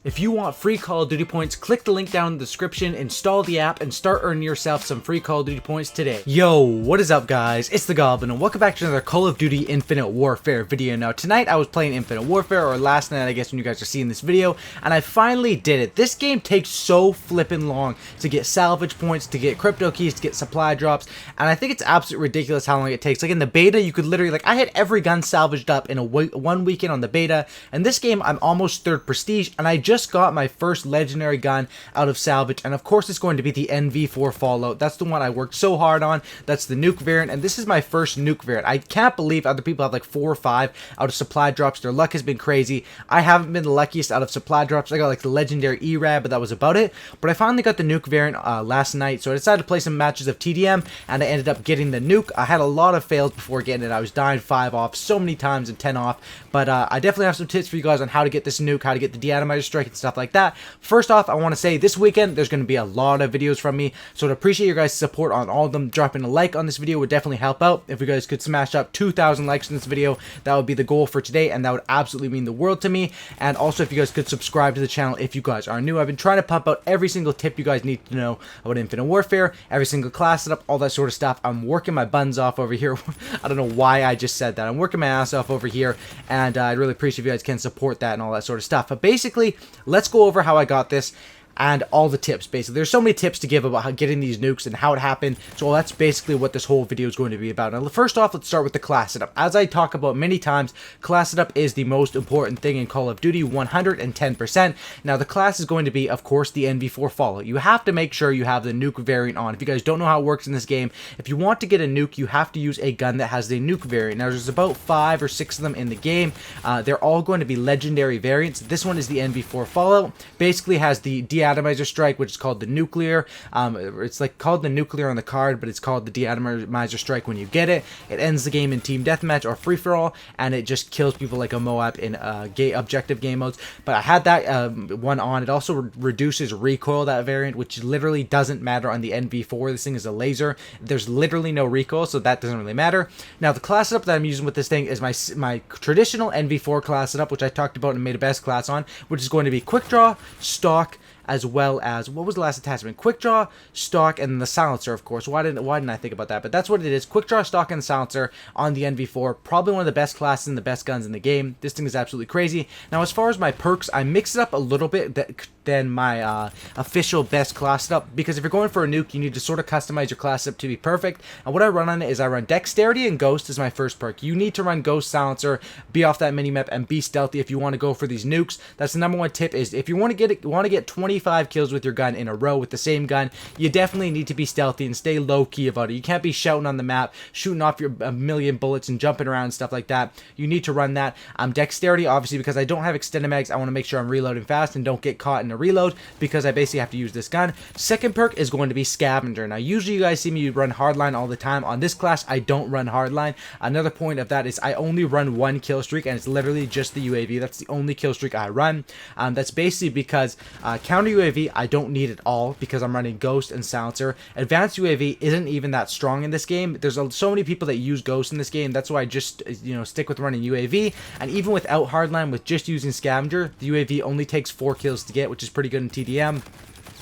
If you want free Call of Duty points, click the link down in the description, install the app, and start earning yourself some free Call of Duty points today. Yo, what is up guys? It's the Goblin, and welcome back to another Call of Duty Infinite Warfare video. Now tonight I was playing Infinite Warfare, or last night I guess when you guys are seeing this video, and I finally did it. This game takes so flippin' long to get salvage points, to get crypto keys, to get supply drops, and I think it's absolutely ridiculous how long it takes. Like in the beta, you could literally, I had every gun salvaged up in one weekend on the beta, and this game I'm almost 3rd prestige, and I just got my first legendary gun out of salvage, and of course it's going to be the NV4 Fallout. That's the one I worked so hard on. That's the Nuke variant, and this is my first Nuke variant. I can't believe other people have like 4 or 5 out of supply drops. Their luck has been crazy. I haven't been the luckiest out of supply drops. I got like the legendary ERAD, but that was about it. But I finally got the Nuke variant last night, so I decided to play some matches of TDM, and I ended up getting the Nuke. I had a lot of fails before getting it. I was dying 5 off so many times and 10 off, but I definitely have some tips for you guys on how to get this Nuke, how to get the De-Atomizer strike and stuff like that. First off, I want to say this weekend there's going to be a lot of videos from me, so I'd appreciate your guys' support on all of them. Dropping a like on this video would definitely help out. If you guys could smash up 2,000 likes in this video, that would be the goal for today, and that would absolutely mean the world to me. And also, if you guys could subscribe to the channel if you guys are new. I've been trying to pump out every single tip you guys need to know about Infinite Warfare, every single class setup, all that sort of stuff. I'm working my buns off over here. I don't know why I just said that. I'm working my ass off over here, and I'd really appreciate if you guys can support that and all that sort of stuff. But basically, let's go over how I got this and all the tips. Basically, there's so many tips to give about how getting these nukes and how it happened, so that's basically what this whole video is going to be about. Now first off, let's start with the class setup. As I talk about many times, class setup is the most important thing in Call of Duty, 110%. Now the class is going to be, of course, the NV4 Fallout. You have to make sure you have the Nuke variant on. If you guys don't know how it works in this game, if you want to get a Nuke, you have to use a gun that has the Nuke variant. Now there's about 5 or 6 of them in the game. They're all going to be legendary variants. This one is the NV4 Fallout. Basically has the De-Atomizer strike, which is called the nuclear. It's like called the nuclear on the card, but it's called the De-Atomizer strike when you get it. It ends the game in team deathmatch or free for all, and it just kills people like a Moab in objective game modes. But I had that one on. It also reduces recoil, that variant, which literally doesn't matter on the NV4. This thing is a laser. There's literally no recoil, so that doesn't really matter. Now the class setup that I'm using with this thing is my traditional NV4 class setup, which I talked about and made a best class on, which is going to be quick draw, stock, as well as, what was the last attachment? Quick draw, stock, and the silencer, of course. Why didn't I think about that? But that's what it is. Quick draw, stock, and silencer on the NV4. Probably one of the best classes and the best guns in the game. This thing is absolutely crazy. Now, as far as my perks, I mix it up a little bit than my official best class setup, because if you're going for a nuke, you need to sort of customize your class setup to be perfect. And what I run on it is I run Dexterity and Ghost as my first perk. You need to run Ghost, Silencer, be off that minimap, and be stealthy if you want to go for these nukes. That's the number one tip, is if you want to get 25 kills with your gun in a row with the same gun, you definitely need to be stealthy and stay low-key about it. You can't be shouting on the map, shooting off a million bullets and jumping around and stuff like that. You need to run that. Dexterity, obviously, because I don't have extended mags, I want to make sure I'm reloading fast and don't get caught in a reload, because I basically have to use this gun. Second perk is going to be Scavenger. Now, usually you guys see me run hardline all the time. On this class, I don't run hardline. Another point of that is I only run 1 kill streak, and it's literally just the UAV. That's the only kill streak I run. That's basically because counter UAV, I don't need it all, because I'm running Ghost and Silencer. Advanced UAV isn't even that strong in this game. There's so many people that use Ghost in this game. That's why I just, stick with running UAV. And even without hardline, with just using Scavenger, the UAV only takes 4 kills to get, which is pretty good in TDM.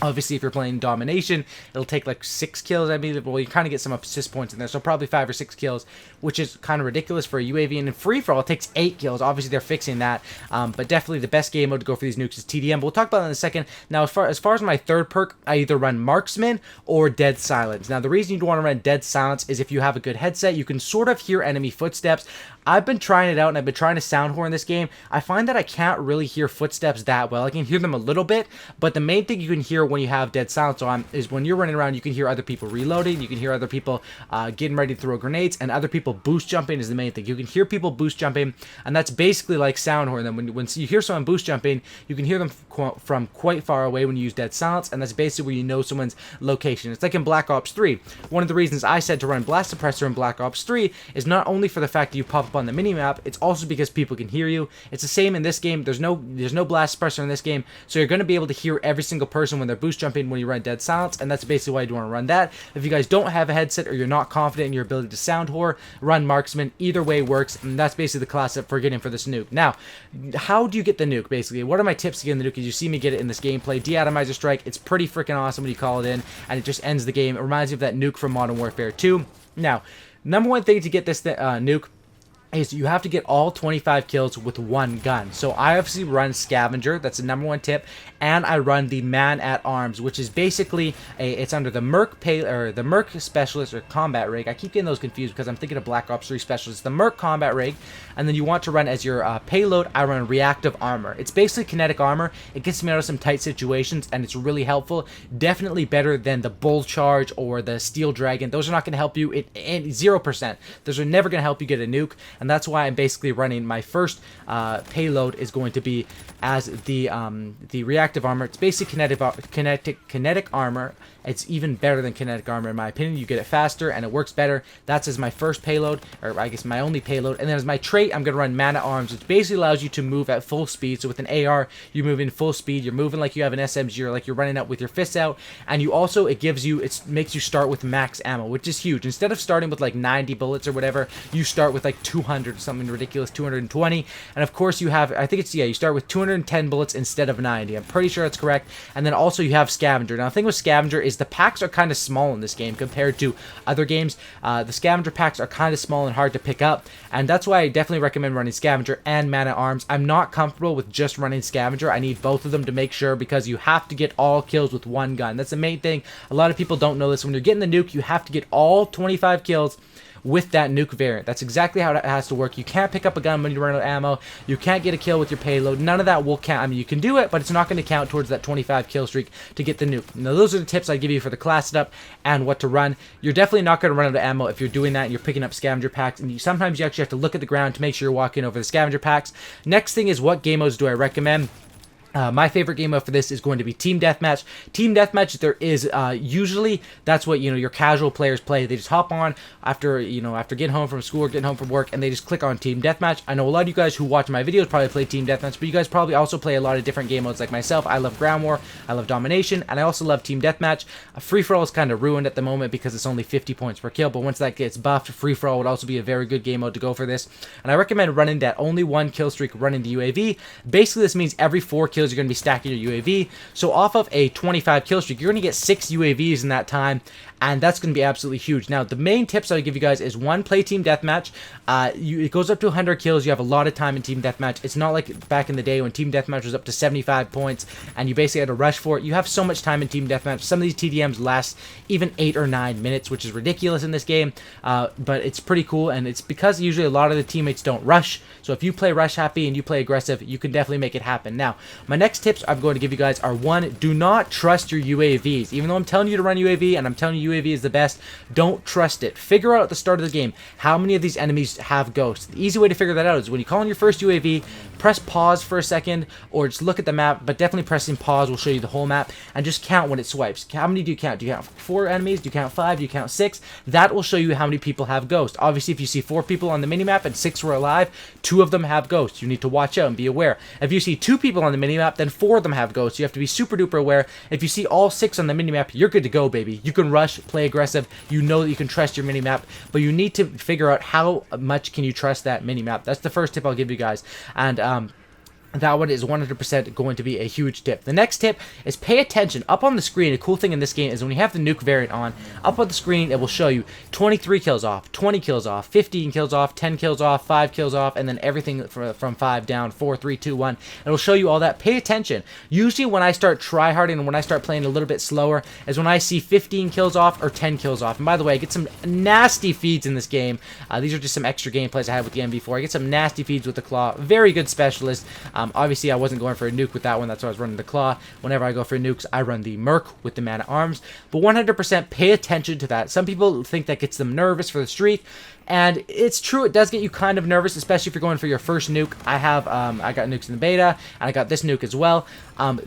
Obviously, if you're playing Domination, it'll take like 6 kills, I mean. Well, you kind of get some assist points in there, so probably 5 or 6 kills, which is kind of ridiculous for a UAV. And in free-for-all, it takes 8 kills. Obviously, they're fixing that, but definitely the best game mode to go for these nukes is TDM. But we'll talk about that in a second. Now, as far as my third perk, I either run Marksman or Dead Silence. Now, the reason you'd want to run Dead Silence is if you have a good headset, you can sort of hear enemy footsteps. I've been trying it out, and I've been trying to sound horn this game. I find that I can't really hear footsteps that well. I can hear them a little bit, but the main thing you can hear when you have Dead Silence on is when you're running around, you can hear other people reloading, you can hear other people getting ready to throw grenades, and other people boost jumping is the main thing. You can hear people boost jumping, and that's basically like sound horn. Then when you hear someone boost jumping, you can hear them from quite far away when you use Dead Silence, and that's basically where you know someone's location. It's like in Black Ops 3. One of the reasons I said to run Blast Suppressor in Black Ops 3 is not only for the fact that you pop up on the minimap, it's also because people can hear you. It's the same in this game. There's no blast suppressor in this game, so you're going to be able to hear every single person when they're boost jumping when you run Dead Silence, and that's basically why you want to run that. If you guys don't have a headset or you're not confident in your ability to sound whore, run Marksman. Either way works, and that's basically the class up for getting for this nuke. Now, how do you get the nuke, basically? What are my tips to getting the nuke? As you see me get it in this gameplay, De-Atomizer Strike, it's pretty freaking awesome when you call it in, and it just ends the game. It reminds me of that nuke from Modern Warfare 2. Now, number one thing to get this nuke is you have to get all 25 kills with one gun. So I obviously run Scavenger, that's the number one tip, and I run the Man at Arms, which is basically it's under the Merc the Merc Specialist or Combat Rig. I keep getting those confused because I'm thinking of Black Ops 3 Specialist. The Merc Combat Rig, and then you want to run as your payload. I run Reactive Armor. It's basically kinetic armor. It gets me out of some tight situations, and it's really helpful. Definitely better than the Bull Charge or the Steel Dragon. Those are not going to help you. 0%. Those are never going to help you get a nuke. And that's why I'm basically running my first payload is going to be as the reactive armor. It's basically kinetic armor. It's even better than kinetic armor in my opinion. You get it faster and it works better. That's as my first payload, or I guess my only payload. And then as my trait, I'm going to run Man at Arms, which basically allows you to move at full speed. So with an AR, you're moving full speed. You're moving like you have an SMG, or like you're running out with your fists out. And you also, it makes you start with max ammo, which is huge. Instead of starting with like 90 bullets or whatever, you start with like 200, something ridiculous, 220. And of course you have, I think it's, yeah, you start with 210 bullets instead of 90. I'm pretty sure that's correct. And then also you have Scavenger. Now the thing with Scavenger is the packs are kind of small in this game compared to other games. The Scavenger packs are kind of small and hard to pick up, and that's why I definitely recommend running Scavenger and Man at Arms. I'm not comfortable with just running Scavenger. I need both of them to make sure, because you have to get all kills with one gun. That's the main thing. A lot of people don't know this. When you're getting the nuke, you have to get all 25 kills with that nuke variant. That's exactly how it has to work. You can't pick up a gun when you run out of ammo. You can't get a kill with your payload. None of that will count. I mean, you can do it, but it's not going to count towards that 25 kill streak to get the nuke. Now, those are the tips I give you for the class setup and what to run. You're definitely not going to run out of ammo if you're doing that and you're picking up scavenger packs. And sometimes you actually have to look at the ground to make sure you're walking over the scavenger packs. Next thing is, what game modes do I recommend? My favorite game mode for this is going to be Team Deathmatch. Team Deathmatch, there is usually, that's what your casual players play. They just hop on after getting home from school or getting home from work, and they just click on Team Deathmatch. I know a lot of you guys who watch my videos probably play Team Deathmatch, but you guys probably also play a lot of different game modes like myself. I love Ground War, I love Domination, and I also love Team Deathmatch. Free for all is kind of ruined at the moment because it's only 50 points per kill, but once that gets buffed, free for all would also be a very good game mode to go for this. And I recommend running that only one kill streak running the UAV. Basically, this means every 4 kills you're going to be stacking your UAV. So off of a 25 kill streak, you're going to get 6 UAVs in that time, and that's going to be absolutely huge. Now, the main tips I would give you guys is, one, play Team Deathmatch. It goes up to 100 kills. You have a lot of time in Team Deathmatch. It's not like back in the day when Team Deathmatch was up to 75 points and you basically had to rush for it. You have so much time in Team Deathmatch. Some of these TDMs last even 8 or 9 minutes, which is ridiculous in this game, but it's pretty cool, and it's because usually a lot of the teammates don't rush. So if you play rush happy and you play aggressive, you can definitely make it happen. Now, my next tips I'm going to give you guys are, one, do not trust your UAVs. Even though I'm telling you to run UAV and I'm telling you UAV is the best, don't trust it. Figure out at the start of the game how many of these enemies have ghosts. The easy way to figure that out is when you call on your first UAV, press pause for a second, or just look at the map, but definitely pressing pause will show you the whole map, and just count when it swipes. How many do you count? Do you count 4 enemies? Do you count 5? Do you count 6? That will show you how many people have ghosts. Obviously, if you see 4 people on the minimap and 6 were alive, 2 of them have ghosts. You need to watch out and be aware. If you see 2 people on the minimap, then 4 of them have ghosts. You have to be super duper aware. If you see all 6 on the minimap, you're good to go, baby. You can rush, play aggressive. You know that you can trust your minimap, but you need to figure out how much can you trust that minimap. That's the first tip I'll give you guys. And that one is 100% going to be a huge tip. The next tip is pay attention. Up on the screen, a cool thing in this game is when you have the nuke variant on, up on the screen it will show you 23 kills off, 20 kills off, 15 kills off, 10 kills off, 5 kills off, and then everything from 5 down, 4, 3, 2, 1. It'll show you all that. Pay attention. Usually when I start tryharding and when I start playing a little bit slower is when I see 15 kills off or 10 kills off. And by the way, I get some nasty feeds in this game. These are just some extra gameplays I had with the M4. I get some nasty feeds with the Claw. Very good specialist. Obviously, I wasn't going for a nuke with that one. That's why I was running the Claw. Whenever I go for nukes, I run the Merc with the Man at Arms. But 100% pay attention to that. Some people think that gets them nervous for the streak, and it's true. It does get you kind of nervous, especially if you're going for your first nuke. I got nukes in the beta, and I got this nuke as well.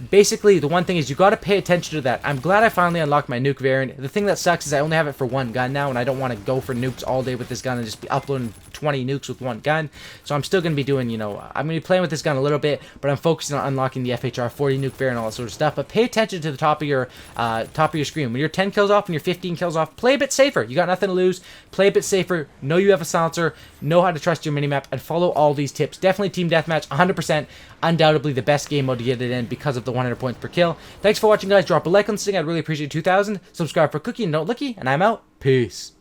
Basically, the one thing is you got to pay attention to that. I'm glad I finally unlocked my nuke variant. The thing that sucks is I only have it for one gun now, and I don't want to go for nukes all day with this gun and just be uploading 20 nukes with one gun. So I'm still going to be doing, you know, I'm going to be playing with this gun a little bit, but I'm focusing on unlocking the FHR 40 nuke variant and all that sort of stuff. But pay attention to the top of your screen. When you're 10 kills off and you're 15 kills off, play a bit safer. You got nothing to lose. Play a bit safer. Know you have a silencer. Know how to trust your minimap, and follow all these tips. Definitely Team Deathmatch, 100%. Undoubtedly the best game mode to get it in because of the 100 points per kill. Thanks for watching, guys. Drop a like on this thing. I'd really appreciate 2,000. Subscribe for Cookie and Don't Licky, and I'm out. Peace.